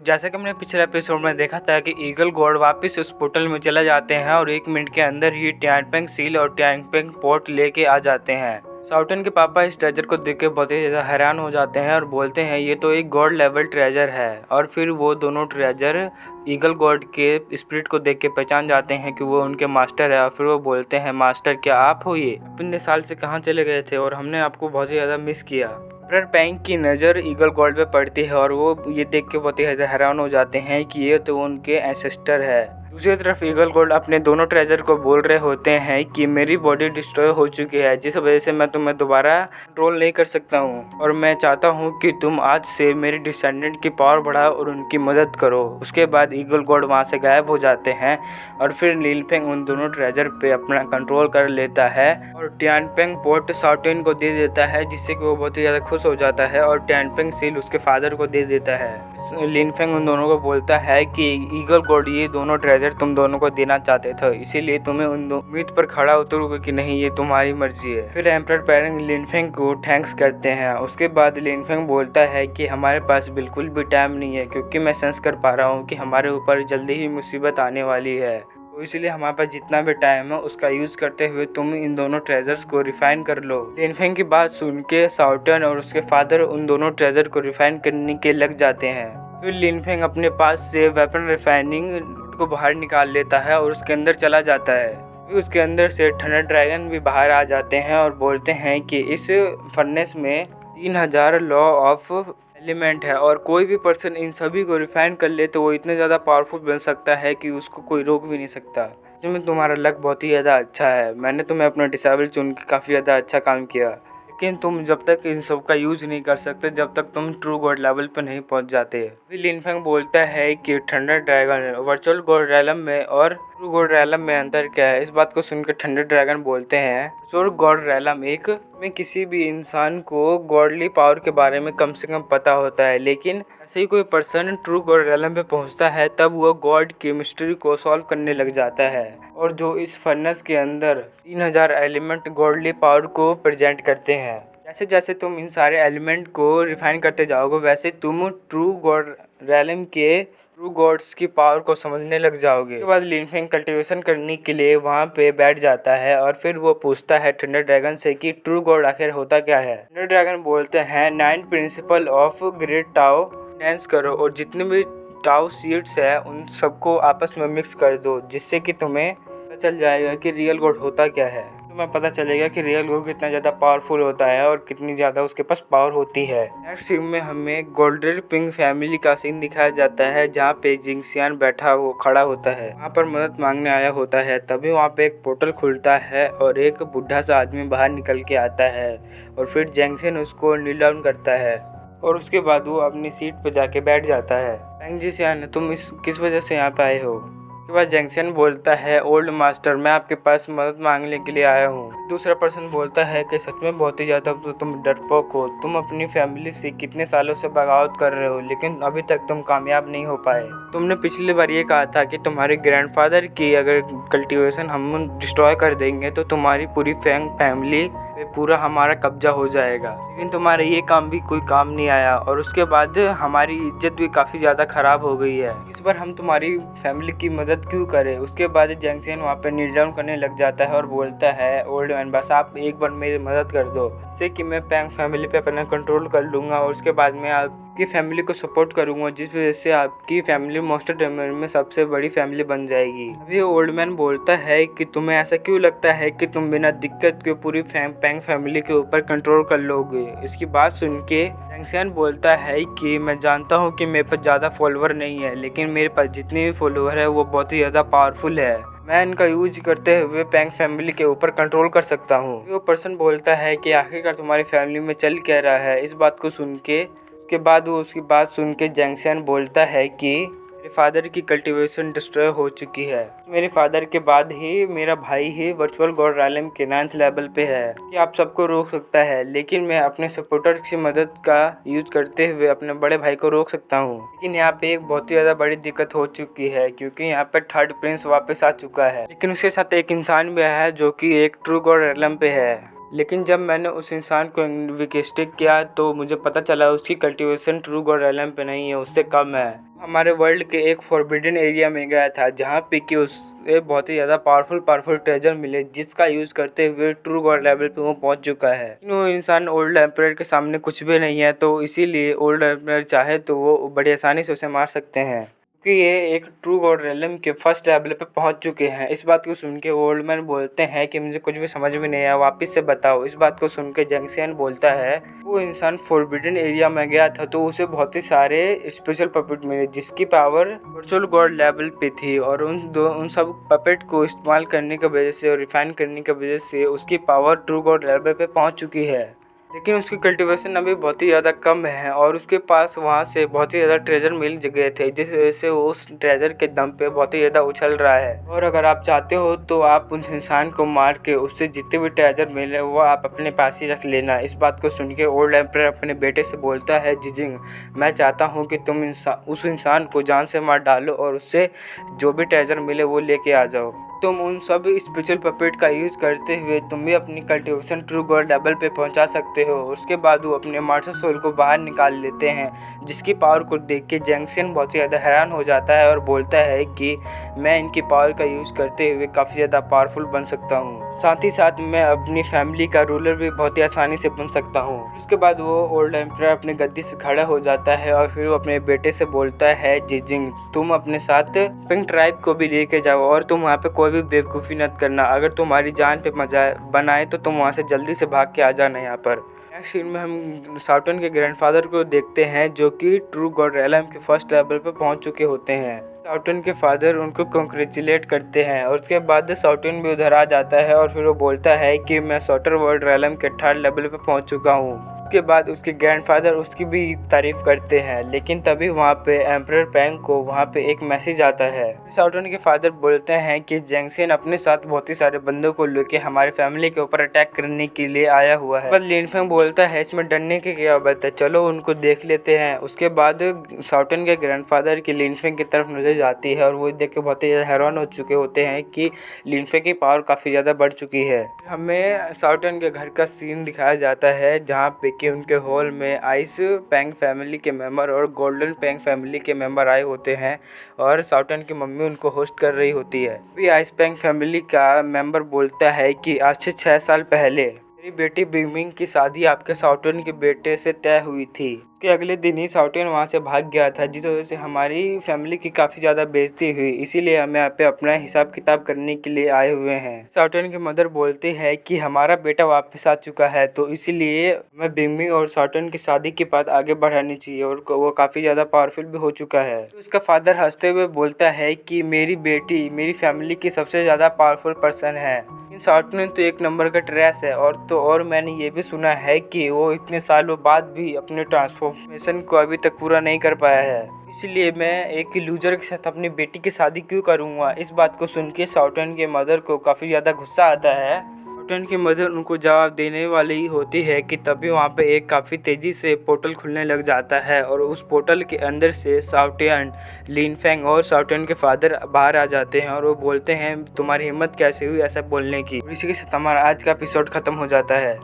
जैसा कि हमने पिछले एपिसोड में देखा था कि ईगल गॉड वापस उस पोर्टल में चला जाते हैं और 1 मिनट के अंदर ही टियानपेंग सील और टियानपेंग पोर्ट लेके आ जाते हैं। साउटन के पापा इस ट्रेजर को देख के बहुत ही ज़्यादा हैरान हो जाते हैं और बोलते हैं ये तो एक गॉड लेवल ट्रेजर है। और फिर वो दोनों ट्रेजर ईगल गॉड के स्पिरिट को देख के पहचान जाते हैं कि वो उनके मास्टर है। और फिर वो बोलते हैं मास्टर क्या आप हो, ये इतने साल से कहाँ चले गए थे और हमने आपको बहुत ही ज़्यादा मिस किया। एम्परर पैंग की नज़र ईगल गॉड पे पड़ती है और वो ये देख के बहुत ही हैरान हो जाते हैं कि ये तो उनके एंसेस्टर है। दूसरी तरफ ईगल गॉड अपने दोनों ट्रेजर को बोल रहे होते हैं कि मेरी बॉडी डिस्ट्रॉय हो चुकी है, जिस वजह से मैं तुम्हें दोबारा कंट्रोल नहीं कर सकता हूँ और मैं चाहता हूँ कि तुम आज से मेरे डिसेंडेंट की पावर बढ़ाओ और उनकी मदद करो। उसके बाद ईगल गॉड वहाँ से गायब हो जाते हैं और फिर लीनफेंग उन दोनों ट्रेजर पे अपना कंट्रोल कर लेता है और टियानपेंग पोर्ट साउटेन को दे देता है, जिससे कि वो बहुत ही ज़्यादा खुश हो जाता है और टियानपेंग सील उसके फादर को दे देता है। लीनफेंग उन दोनों को बोलता है कि ईगल गॉड ये दोनों ट्रेजर तुम दोनों को देना चाहते थे, इसीलिए तुम्हें उन उम्मीद पर खड़ा उतरोगे कि नहीं, ये तुम्हारी मर्जी है। फिर एम्परर पैंग लीनफेंग को थैंक्स करते हैं। उसके बाद लीनफेंग बोलता है कि हमारे पास बिल्कुल भी टाइम नहीं है, क्योंकि मैं सेंस कर पा रहा हूँ कि हमारे ऊपर जल्दी ही मुसीबत आने वाली है, तो इसलिए हमारे पास जितना भी टाइम है उसका यूज करते हुए तुम इन दोनों ट्रेजर्स को रिफाइन कर लो। लीनफेंग की बात सुन के साउटन और उसके फादर उन दोनों ट्रेजर को रिफाइन करने के लग जाते हैं। फिर लीनफेंग अपने पास से वेपन रिफाइनिंग को बाहर निकाल लेता है और उसके अंदर चला जाता है। फिर उसके अंदर से थंडर ड्रैगन भी बाहर आ जाते हैं और बोलते हैं कि इस फर्नेस में 3000 लॉ ऑफ एलिमेंट है और कोई भी पर्सन इन सभी को रिफाइन कर ले तो वो इतने ज़्यादा पावरफुल बन सकता है कि उसको कोई रोक भी नहीं सकता। जिसमें तुम्हारा लक बहुत ही ज़्यादा अच्छा है, मैंने तुम्हें अपना डिसेबल चुन के काफ़ी ज़्यादा अच्छा काम किया, लेकिन तुम जब तक इन सब का यूज नहीं कर सकते जब तक तुम ट्रू गॉड लेवल पर नहीं पहुंच जाते। फिर लीनफेंग बोलता है कि thunder dragon virtual God realm में और ट्रू गॉड रैलम में अंतर क्या है। इस बात को सुनकर थंडर ड्रैगन बोलते हैं वर्चुअल गॉड रैलम एक में किसी भी इंसान को गॉडली पावर के बारे में कम से कम पता होता है, लेकिन ऐसे ही कोई पर्सन ट्रू गॉड रैलम पे पहुंचता है तब वो गॉड की मिस्ट्री को सॉल्व करने लग जाता है और जो इस फर्नेस के अंदर 3000 एलिमेंट गॉडली पावर को प्रेजेंट करते हैं। जैसे जैसे तुम इन सारे एलिमेंट को रिफाइन करते जाओगे वैसे तुम ट्रू गॉड रैलम के ट्रू गॉड्स की पावर को समझने लग जाओगे। उसके बाद लीनफेंग कल्टीवेशन करने के लिए वहाँ पे बैठ जाता है और फिर वो पूछता है थंडर ड्रैगन से कि ट्रू गॉड आखिर होता क्या है। थंडर ड्रैगन बोलते हैं 9 principle of great tau dance करो और जितने भी टाओ सीड्स है उन सबको आपस में मिक्स कर दो, जिससे कि तुम्हें पता चल जाएगा कि रियल गॉड होता क्या है। तुम्हें पता चलेगा कि रियल गॉड कितना ज़्यादा पावरफुल होता है और कितनी ज़्यादा उसके पास पावर होती है। नेक्स्ट सीन में हमें गोल्डन पिंग फैमिली का सीन दिखाया जाता है जहाँ पे जिंगसियान खड़ा होता है, वहाँ पर मदद मांगने आया होता है। तभी वहाँ पे एक पोर्टल खुलता है और एक बुढ़ा सा आदमी बाहर निकल के आता है और फिर जैंगसियन उसको नील डाउन करता है और उसके बाद वो अपनी सीट पर जाके बैठ जाता है। पैंग जिसियान तुम किस वजह से यहाँ पे आए हो। उसके बाद जैंगसियन बोलता है ओल्ड मास्टर मैं आपके पास मदद मांगने के लिए आया हूँ। दूसरा पर्सन बोलता है कि सच में बहुत ही ज़्यादा तो तुम डरपोक हो, तुम अपनी फैमिली से कितने सालों से बगावत कर रहे हो लेकिन अभी तक तुम कामयाब नहीं हो पाए। तुमने पिछली बार ये कहा था कि तुम्हारे ग्रैंडफादर की अगर कल्टीवेशन हम डिस्ट्रॉय कर देंगे तो तुम्हारी पूरी फैमिली पे पूरा हमारा कब्जा हो जाएगा, लेकिन तुम्हारा ये काम भी कोई काम नहीं आया और उसके बाद हमारी इज्जत भी काफ़ी ज़्यादा ख़राब हो गई है। इस बार हम तुम्हारी फैमिली की मदद क्यों करें। उसके बाद जैंगसियन वहाँ पे नील डाउन करने लग जाता है और बोलता है ओल्ड मैन बस आप एक बार मेरी मदद कर दो, इससे कि मैं पैंग फैमिली पे अपना कंट्रोल कर लूँगा और उसके बाद मैं आपकी फैमिली को सपोर्ट करूँगा, जिस वजह से आपकी फैमिली मोस्ट टाइम में सबसे बड़ी फैमिली बन जाएगी। अभी ओल्ड मैन बोलता है कि तुम्हें ऐसा क्यों लगता है कि तुम बिना दिक्कत के पूरी पैंग फैमिली के ऊपर कंट्रोल कर लोगे। इसकी बात सुन के जैंगसियन बोलता है कि मैं जानता हूँ कि मेरे पास ज़्यादा फॉलोवर नहीं है, लेकिन मेरे पास जितने भी फॉलोवर है वो बहुत ही ज़्यादा पावरफुल है, मैं इनका यूज करते हुए पैंग फैमिली के ऊपर कंट्रोल कर सकता हूँ। वो पर्सन बोलता है कि आखिरकार तुम्हारी फैमिली में चल क्या रहा है। इस बात को सुन के उसके बाद वो उसकी बात सुन के जैंगसियन बोलता है कि मेरे फादर की कल्टीवेशन डिस्ट्रॉय हो चुकी है, मेरे फादर के बाद ही मेरा भाई ही वर्चुअल गॉड रैलम के 9th लेवल पे है कि आप सबको रोक सकता है, लेकिन मैं अपने सपोर्टर की मदद का यूज करते हुए अपने बड़े भाई को रोक सकता हूँ। लेकिन यहाँ पे एक बहुत ही ज़्यादा बड़ी दिक्कत हो चुकी है क्योंकि यहाँ पे थर्ड प्रिंस वापस आ चुका है, लेकिन उसके साथ एक इंसान भी है जो कि एक ट्रू गॉड रैलम पे है। लेकिन जब मैंने उस इंसान को इन्वेस्टिगेट किया तो मुझे पता चला उसकी कल्टीवेशन ट्रू गॉड रेलम पे नहीं है, उससे कम है। हमारे वर्ल्ड के एक फॉरबिडन एरिया में गया था जहाँ पे कि उसे बहुत ही ज़्यादा पावरफुल ट्रेजर मिले, जिसका यूज़ करते हुए ट्रू गॉड लेवल पे वो पहुँच चुका है। वो इंसान ओल्ड एम्परर के सामने कुछ भी नहीं है, तो इसीलिए ओल्ड एम्परर चाहे तो वो बड़ी आसानी से उसे मार सकते हैं, क्योंकि ये एक ट्रू गॉड रेलम के फर्स्ट लेवल पे पहुंच चुके हैं। इस बात को सुन के ओल्ड मैन बोलते हैं कि मुझे कुछ भी समझ में नहीं आया, वापस से बताओ। इस बात को सुन के जंगसियन बोलता है वो इंसान फॉरबिडन एरिया में गया था तो उसे बहुत ही सारे स्पेशल पपेट मिले जिसकी पावर वर्चुअल गॉड लेवल पे थी, और उन सब पपेट को इस्तेमाल करने की वजह से और रिफाइन करने की वजह से उसकी पावर ट्रू गॉड लेवल पे पहुँच चुकी है। लेकिन उसकी कल्टीवेशन अभी बहुत ही ज़्यादा कम है और उसके पास वहाँ से बहुत ही ज़्यादा ट्रेजर मिल गए थे, जिस वजह से वो उस ट्रेजर के दम पे बहुत ही ज़्यादा उछल रहा है। और अगर आप चाहते हो तो आप उस इंसान को मार के उससे जितने भी ट्रेजर मिले वो आप अपने पास ही रख लेना। इस बात को सुन के ओल्ड एम्परर अपने बेटे से बोलता है, जिजिंग मैं चाहता हूँ कि तुम उस इंसान को जान से मार डालो और उससे जो भी ट्रेजर मिले वो लेके आ जाओ। तुम उन सब स्पेशल पपेट का यूज़ करते हुए तुम भी अपनी कल्टीवेशन ट्रू गॉड लेवल पे पहुंचा सकते हो। उसके बाद वो अपने मास्टर सोल को बाहर निकाल लेते हैं, जिसकी पावर को देख के जंगसियन बहुत ही ज़्यादा हैरान हो जाता है और बोलता है कि मैं इनकी पावर का यूज़ करते हुए काफ़ी ज़्यादा पावरफुल बन सकता हूँ, साथ ही साथ मैं अपनी फैमिली का रूलर भी बहुत ही आसानी से बन सकता हूँ। उसके बाद वो ओल्ड एम्परर अपने गद्दी से खड़ा हो जाता है और फिर वो अपने बेटे से बोलता है, जिजिंग तुम अपने साथ पिंक ट्राइब को भी लेके जाओ और तुम वहाँ पे कोई भी बेवकूफ़ी मत करना। अगर तुम्हारी जान पे मजा बनाए तो तुम वहाँ से जल्दी से भाग के आ जाना यहाँ पर। नेक्स्ट सीन में हम साउटन के ग्रैंडफादर को देखते हैं जो कि ट्रू गॉड रेलम के फर्स्ट लेवल पे पहुँच चुके होते हैं। साउटन के फादर उनको कॉन्ग्रेचुलेट करते हैं और उसके बाद साउटन भी उधर आ जाता है और फिर वो बोलता है कि मैं सॉटर वर्ल्ड रेलम के थर्ड लेवल पे पहुँच चुका हूँ। उसके बाद उसके ग्रैंडफादर उसकी भी तारीफ करते हैं, लेकिन तभी वहाँ पे एम्परर पैंग को वहाँ पे एक मैसेज आता है। साउटन के फादर बोलते हैं कि जंगसियन अपने साथ बहुत ही सारे बंदों को लेके हमारे फैमिली के ऊपर अटैक करने के लिए आया हुआ है। बस लिनफेंग बोलता है इसमें डरने की क्या बात है, चलो उनको देख लेते हैं। उसके बाद साउटन के ग्रैंडफादर की लिनफेंग की तरफ नजर जाती है और वो देख के बहुत ही हैरान हो चुके होते हैं कि लिनफेंग की पावर काफ़ी ज़्यादा बढ़ चुकी है। हमें साउटन के घर का सीन दिखाया जाता है जहाँ पे कि उनके हॉल में आइस पैंग फैमिली के मेंबर और गोल्डन पैंग फैमिली के मेंबर आए होते हैं और साउटन की मम्मी उनको होस्ट कर रही होती है। भी आइस पैंग फैमिली का मेंबर बोलता है कि आज से 6 साल पहले मेरी बेटी बिंगमिंग की शादी आपके साउटन के बेटे से तय हुई थी। कि अगले दिन ही साउटन वहाँ से भाग गया था, जिस वजह से हमारी फैमिली की काफ़ी ज़्यादा बेइज्जती हुई, इसीलिए हम यहाँ पे अपना हिसाब किताब करने के लिए आए हुए हैं। साउटन की मदर बोलती है कि हमारा बेटा वापस आ चुका है, तो इसीलिए हमें बिंगमिंग और साउटन की शादी की बात आगे बढ़ानी चाहिए और वो काफ़ी ज़्यादा पावरफुल भी हो चुका है। तो उसका फादर हंसते हुए बोलता है कि मेरी बेटी मेरी फैमिली की सबसे ज़्यादा पावरफुल पर्सन है। साउटन तो एक नंबर का ट्रैश है और मैंने ये भी सुना है कि वो इतने सालों बाद भी अपने ट्रांसफॉर्मेशन को अभी तक पूरा नहीं कर पाया है, इसलिए मैं एक लूजर के साथ अपनी बेटी की शादी क्यों करूँगा। इस बात को सुन के साउटन के मदर को काफ़ी ज़्यादा गुस्सा आता है। साउटन की मदर उनको जवाब देने वाली ही होती है कि तभी वहाँ पे एक काफ़ी तेज़ी से पोर्टल खुलने लग जाता है और उस पोर्टल के अंदर से साउटन, लिनफेंग और साउटन के फादर बाहर आ जाते हैं और वो बोलते हैं तुम्हारी हिम्मत कैसे हुई ऐसा बोलने की। इसी के साथ हमारा आज का एपिसोड ख़त्म हो जाता है।